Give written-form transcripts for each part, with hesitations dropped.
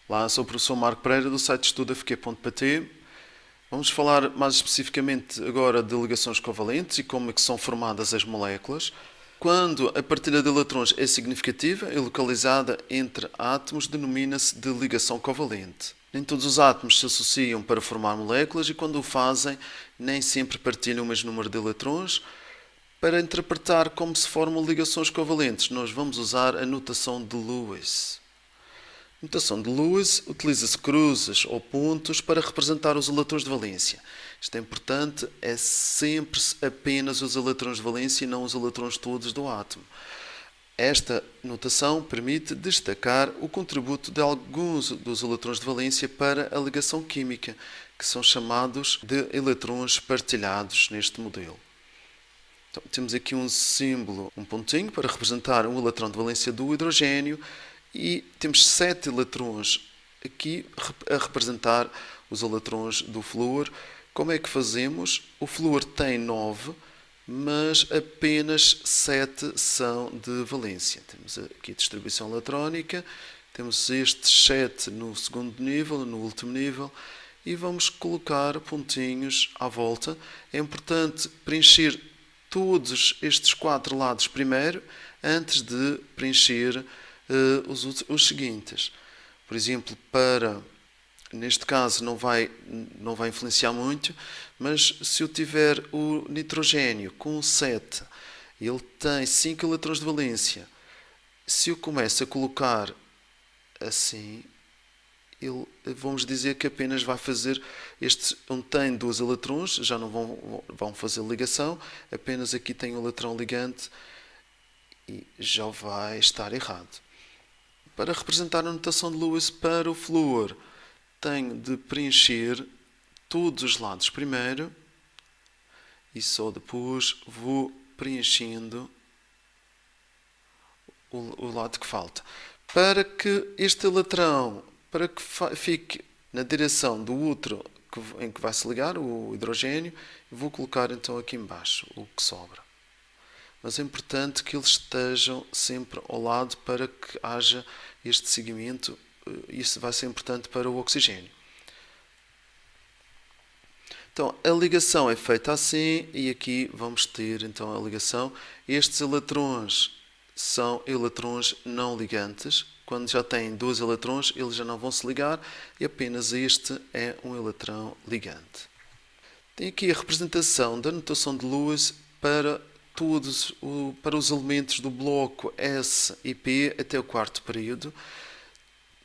Olá, sou o professor Marco Pereira do site estudafq.pt. Vamos falar mais especificamente agora de ligações covalentes e como é que são formadas as moléculas. Quando a partilha de eletrões é significativa e localizada entre átomos, denomina-se de ligação covalente. Nem todos os átomos se associam para formar moléculas e quando o fazem, nem sempre partilham o mesmo número de eletrões. Para interpretar como se formam ligações covalentes, nós vamos usar a notação de Lewis. A notação de Lewis utiliza-se cruzes ou pontos para representar os eletrões de valência. Isto é importante, é sempre apenas os eletrões de valência e não os eletrões todos do átomo. Esta notação permite destacar o contributo de alguns dos eletrões de valência para a ligação química, que são chamados de eletrões partilhados neste modelo. Então, temos aqui um símbolo, um pontinho, para representar um eletrão de valência do hidrogênio e temos 7 eletrões aqui a representar os eletrões do flúor. Como é que fazemos? O flúor tem 9, mas apenas 7 são de valência. Temos aqui a distribuição eletrónica, temos estes 7 no segundo nível, no último nível, e vamos colocar pontinhos à volta. É importante preencher todos estes 4 lados primeiro, antes de preencher os seguintes. Por exemplo, neste caso não vai influenciar muito, mas se eu tiver o nitrogênio com 7, ele tem 5 eletrões de valência. Se eu começo a colocar assim, vamos dizer que apenas vai fazer este, onde tem 2 eletrões, já não vão fazer ligação, apenas aqui tem um eletrão ligante e já vai estar errado. Para representar a notação de Lewis para o flúor, tenho de preencher todos os lados primeiro e só depois vou preenchendo o lado que falta. Para que este eletrão, para que fique na direção do outro em que vai se ligar, o hidrogênio, vou colocar então aqui embaixo o que sobra. Mas é importante que eles estejam sempre ao lado para que haja este seguimento. Isso vai ser importante para o oxigênio. Então, a ligação é feita assim e aqui vamos ter então a ligação. Estes eletrões são eletrões não ligantes. Quando já têm 2 eletrões, eles já não vão se ligar e apenas este é um eletrão ligante. Tem aqui a representação da notação de Lewis para os elementos do bloco S e P até o quarto período.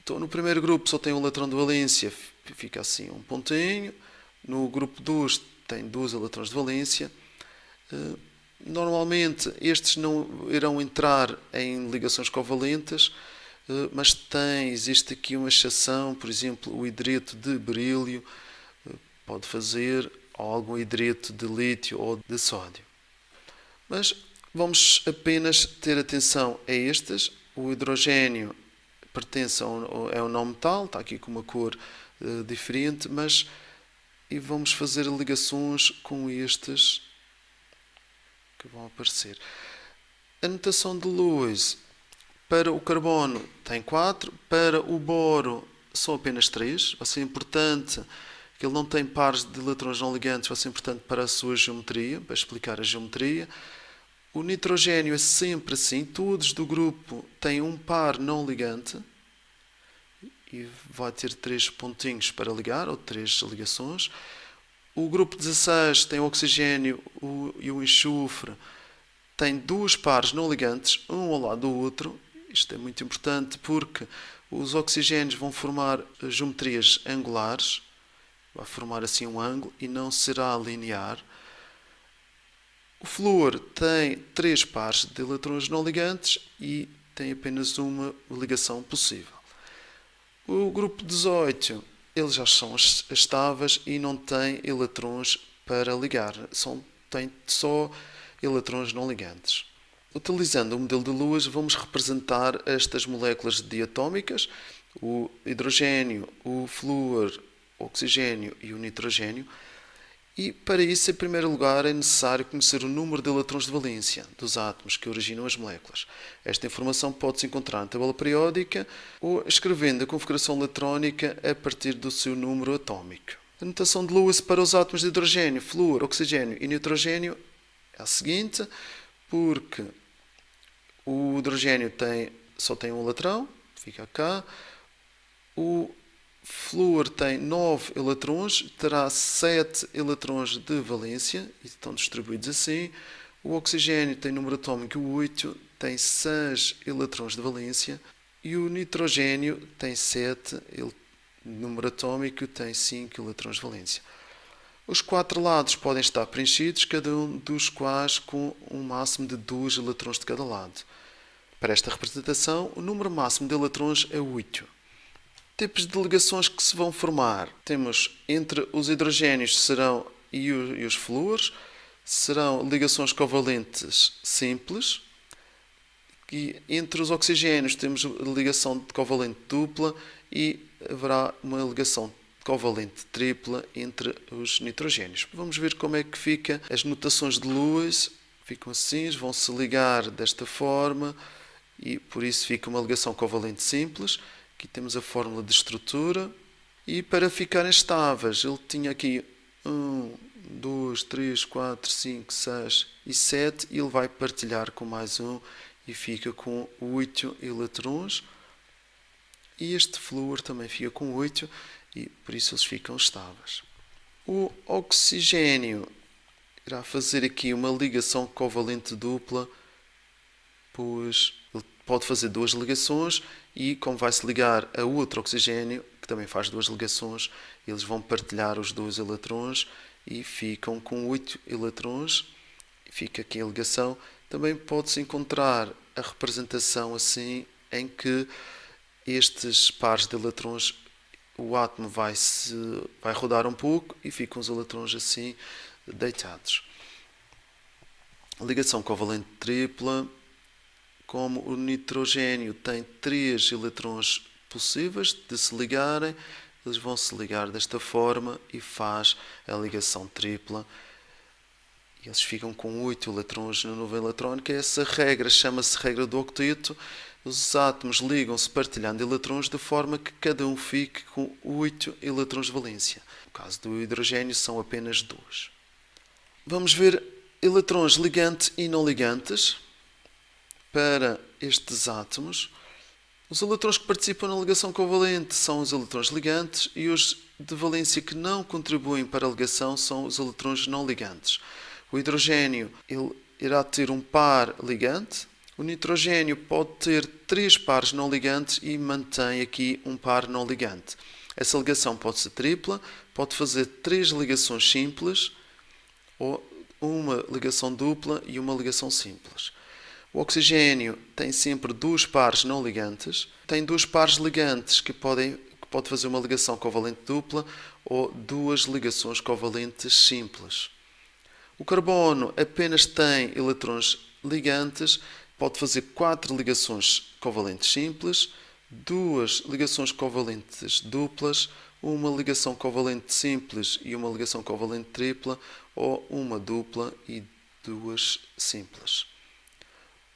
Então, no primeiro grupo só tem um eletrão de valência, fica assim um pontinho. No grupo 2 tem 2 eletrões de valência. Normalmente estes não irão entrar em ligações covalentes, mas existe aqui uma exceção, por exemplo, o hidreto de berílio pode fazer, ou algum hidreto de lítio ou de sódio. Mas vamos apenas ter atenção a estes. O hidrogênio pertence a um não metal, está aqui com uma cor diferente, e vamos fazer ligações com estes que vão aparecer. A notação de Lewis para o carbono tem 4, para o boro são apenas 3. Vai ser importante que ele não tem pares de eletrões não ligantes, vai ser importante para a sua geometria, para explicar a geometria. O nitrogênio é sempre assim, todos do grupo têm um par não ligante e vai ter 3 pontinhos para ligar, ou 3 ligações. O grupo 16 tem o oxigênio e o enxofre, tem 2 pares não ligantes, um ao lado do outro. Isto é muito importante porque os oxigénios vão formar geometrias angulares, vai formar assim um ângulo e não será linear. O flúor tem 3 pares de eletrões não ligantes e tem apenas uma ligação possível. O grupo 18, eles já são estáveis e não têm eletrões para ligar, tem só eletrões não ligantes. Utilizando o modelo de Lewis, vamos representar estas moléculas diatómicas, o hidrogênio, o flúor, o oxigênio e o nitrogênio, E para isso, em primeiro lugar, é necessário conhecer o número de eletrões de valência dos átomos que originam as moléculas. Esta informação pode-se encontrar na tabela periódica ou escrevendo a configuração eletrónica a partir do seu número atómico. A notação de Lewis para os átomos de hidrogênio, flúor, oxigênio e nitrogênio é a seguinte, porque o hidrogênio só tem um eletrão, fica cá. O flúor tem 9 eletrões, terá 7 eletrões de valência, e estão distribuídos assim. O oxigênio tem número atómico 8, tem 6 eletrões de valência. E o nitrogênio tem 7, número atómico tem 5 eletrões de valência. Os 4 lados podem estar preenchidos, cada um dos quais com um máximo de 2 eletrões de cada lado. Para esta representação, o número máximo de eletrões é 8. Tipos de ligações que se vão formar. Temos entre os hidrogénios e os flúores, serão ligações covalentes simples. E entre os oxigénios temos ligação covalente dupla e haverá uma ligação covalente tripla entre os nitrogénios. Vamos ver como é que fica as notações de Lewis. Ficam assim, vão se ligar desta forma e por isso fica uma ligação covalente simples. Aqui temos a fórmula de estrutura. E para ficarem estáveis, ele tinha aqui 1, 2, 3, 4, 5, 6 e 7. E ele vai partilhar com mais um e fica com 8 eletrões. E este flúor também fica com 8 e por isso eles ficam estáveis. O oxigênio irá fazer aqui uma ligação covalente dupla, pois ele pode fazer 2 ligações e como vai se ligar a outro oxigênio, que também faz 2 ligações, eles vão partilhar os 2 eletrões e ficam com 8 eletrões. Fica aqui a ligação. Também pode-se encontrar a representação assim, em que estes pares de eletrões, o átomo vai rodar um pouco e ficam os eletrões assim deitados. Ligação covalente tripla. Como o nitrogênio tem 3 eletrões possíveis de se ligarem, eles vão se ligar desta forma e faz a ligação tripla. E eles ficam com 8 eletrões na nuvem eletrónica. Essa regra chama-se regra do octeto. Os átomos ligam-se partilhando eletrões de forma que cada um fique com 8 eletrões de valência. No caso do hidrogênio são apenas 2. Vamos ver eletrões ligantes e não ligantes para estes átomos. Os eletrões que participam na ligação covalente são os eletrões ligantes e os de valência que não contribuem para a ligação são os eletrões não ligantes. O hidrogênio ele irá ter um par ligante. O nitrogênio pode ter 3 pares não ligantes e mantém aqui um par não ligante. Essa ligação pode ser tripla, pode fazer 3 ligações simples, ou uma ligação dupla e uma ligação simples. O oxigênio tem sempre 2 pares não ligantes. Tem 2 pares ligantes que pode fazer uma ligação covalente dupla ou 2 ligações covalentes simples. O carbono apenas tem eletrões ligantes, pode fazer 4 ligações covalentes simples, 2 ligações covalentes duplas, uma ligação covalente simples e uma ligação covalente tripla, ou uma dupla e 2 simples.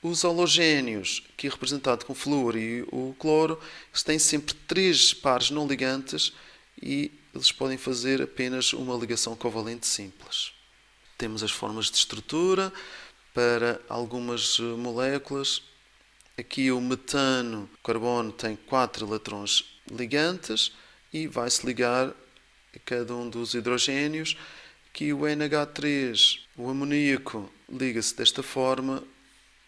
Os halogénios, aqui representado com o flúor e o cloro, eles têm sempre 3 pares não ligantes e eles podem fazer apenas uma ligação covalente simples. Temos as formas de estrutura para algumas moléculas. Aqui o metano, o carbono, tem 4 eletrões ligantes e vai se ligar a cada um dos hidrogénios. Aqui o NH3, o amoníaco, liga-se desta forma.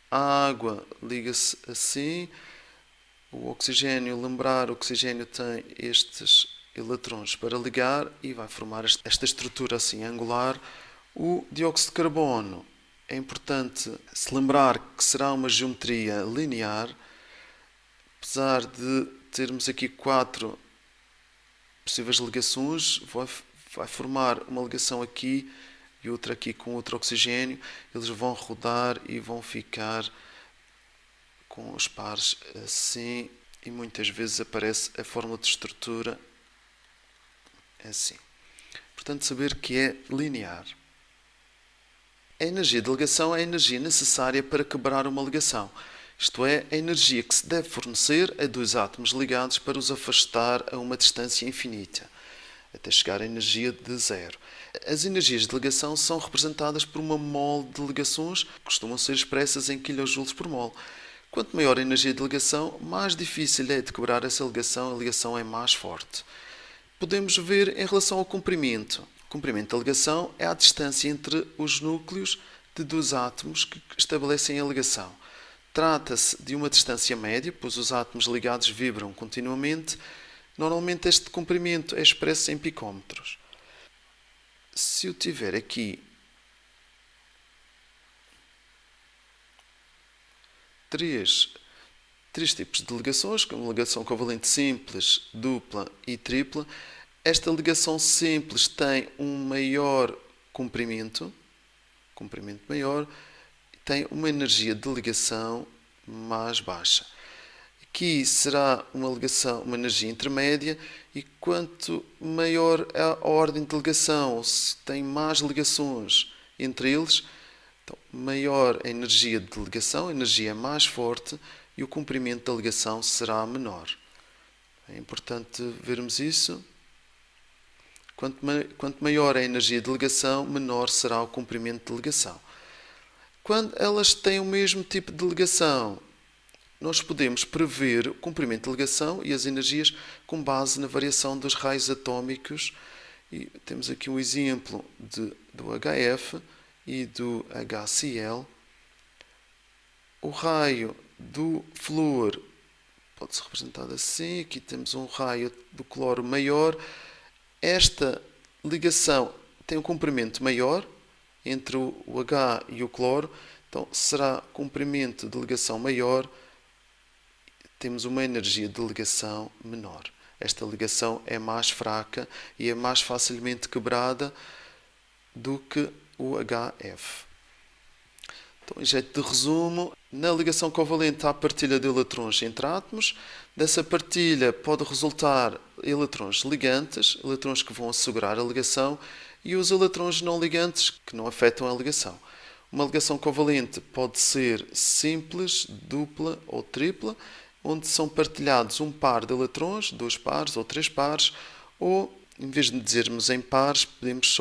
A água liga-se assim. O oxigênio, lembrar, o oxigênio tem estes eletrões para ligar e vai formar esta estrutura assim angular. O dióxido de carbono é importante se lembrar que será uma geometria linear, apesar de termos aqui 4 possíveis ligações, vai formar uma ligação aqui e outra aqui com outro oxigênio. Eles vão rodar e vão ficar com os pares assim e muitas vezes aparece a fórmula de estrutura assim. Portanto, saber que é linear. A energia de ligação é a energia necessária para quebrar uma ligação. Isto é, a energia que se deve fornecer a dois átomos ligados para os afastar a uma distância infinita, até chegar à energia de zero. As energias de ligação são representadas por uma mole de ligações, que costumam ser expressas em kJ por mole. Quanto maior a energia de ligação, mais difícil é de quebrar essa ligação, a ligação é mais forte. Podemos ver em relação ao comprimento. O comprimento da ligação é a distância entre os núcleos de dois átomos que estabelecem a ligação. Trata-se de uma distância média, pois os átomos ligados vibram continuamente. Normalmente este comprimento é expresso em picómetros. Se eu tiver aqui três tipos de ligações, como ligação covalente simples, dupla e tripla, esta ligação simples tem um maior comprimento maior, tem uma energia de ligação mais baixa. Aqui será uma ligação, uma energia intermédia, e quanto maior a ordem de ligação, se tem mais ligações entre eles, então, maior a energia de ligação, a energia é mais forte e o comprimento da ligação será menor. É importante vermos isso. Quanto maior a energia de ligação, menor será o comprimento de ligação. Quando elas têm o mesmo tipo de ligação, nós podemos prever o comprimento de ligação e as energias com base na variação dos raios atómicos. E temos aqui um exemplo do HF e do HCl. O raio do flúor pode ser representado assim. Aqui temos um raio do cloro maior. Esta ligação tem um comprimento maior entre o H e o cloro, então será comprimento de ligação maior, temos uma energia de ligação menor. Esta ligação é mais fraca e é mais facilmente quebrada do que o HF. Então, em jeito de resumo, na ligação covalente há partilha de eletrões entre átomos. Dessa partilha pode resultar eletrões ligantes, eletrões que vão assegurar a ligação, e os eletrões não ligantes que não afetam a ligação. Uma ligação covalente pode ser simples, dupla ou tripla, onde são partilhados um par de eletrões, dois pares ou três pares, ou em vez de dizermos em pares, podemos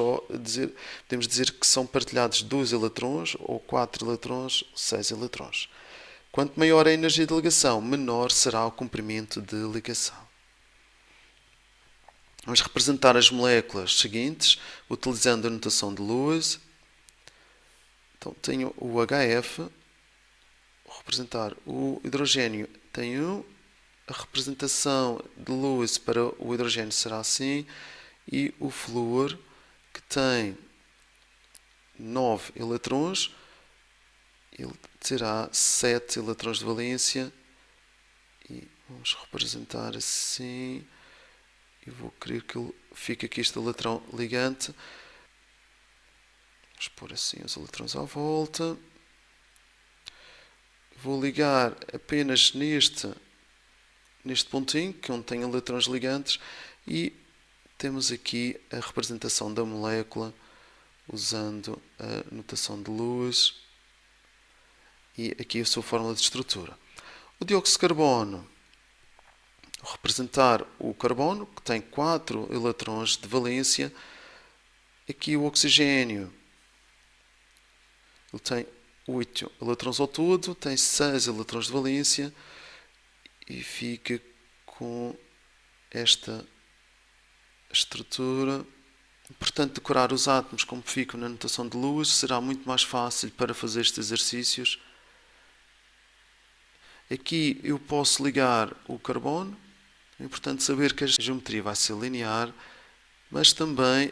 dizer que são partilhados 2 eletrões, ou 4 eletrões, ou 6 eletrões. Quanto maior a energia de ligação, menor será o comprimento de ligação. Vamos representar as moléculas seguintes, utilizando a notação de Lewis. Então, tenho o HF, vou representar o hidrogênio tem 1, a representação de Lewis para o hidrogênio será assim, e o flúor, que tem 9 eletrões, ele terá 7 eletrões de valência, e vamos representar assim, e vou querer que ele fique aqui este eletrão ligante. Vamos pôr assim os eletrões à volta. Vou ligar apenas neste pontinho, que é onde tem eletrões ligantes, e temos aqui a representação da molécula usando a notação de Lewis e aqui a sua fórmula de estrutura. O dióxido de carbono, vou representar o carbono, que tem 4 eletrões de valência. Aqui o oxigênio, ele tem 8 eletrões ao todo, tem 6 eletrões de valência e fica com esta estrutura. Portanto, decorar os átomos como ficam na notação de Lewis será muito mais fácil para fazer estes exercícios. Aqui eu posso ligar o carbono. É importante saber que a geometria vai ser linear, mas também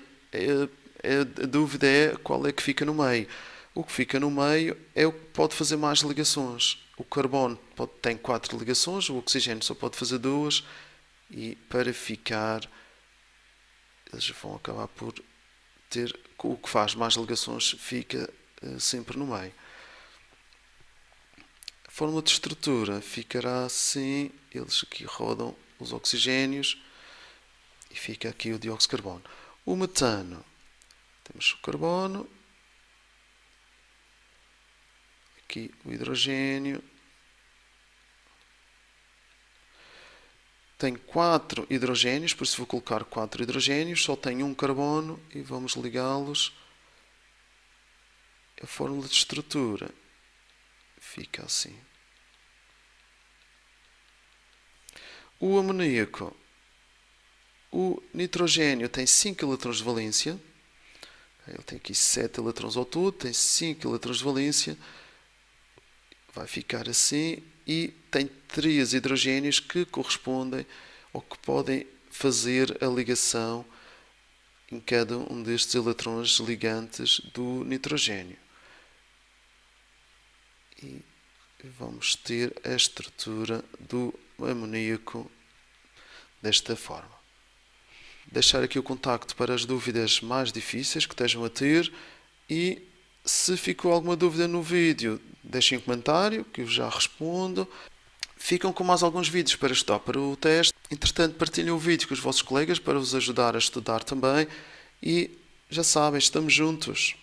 a dúvida é qual é que fica no meio. O que fica no meio é o que pode fazer mais ligações. O carbono tem 4 ligações, o oxigênio só pode fazer 2, e para ficar, eles vão acabar por ter o que faz mais ligações, fica sempre no meio. A fórmula de estrutura ficará assim, eles aqui rodam os oxigénios e fica aqui o dióxido de carbono. O metano, temos o carbono, aqui o hidrogênio, tem 4 hidrogénios, por isso vou colocar 4 hidrogénios, só tem um carbono e vamos ligá-los. A fórmula de estrutura fica assim. O amoníaco, o nitrogênio tem 5 eletrões de valência, ele tem aqui 7 eletrões ao todo, tem 5 eletrões de valência, vai ficar assim, e tem 3 hidrogénios que correspondem ou que podem fazer a ligação em cada um destes eletrões ligantes do nitrogênio. E vamos ter a estrutura do amoníaco desta forma. Deixar aqui o contacto para as dúvidas mais difíceis que estejam a ter, e se ficou alguma dúvida no vídeo, deixem um comentário que eu já respondo. Ficam com mais alguns vídeos para estudar para o teste. Entretanto, partilhem o vídeo com os vossos colegas para vos ajudar a estudar também. E já sabem, estamos juntos.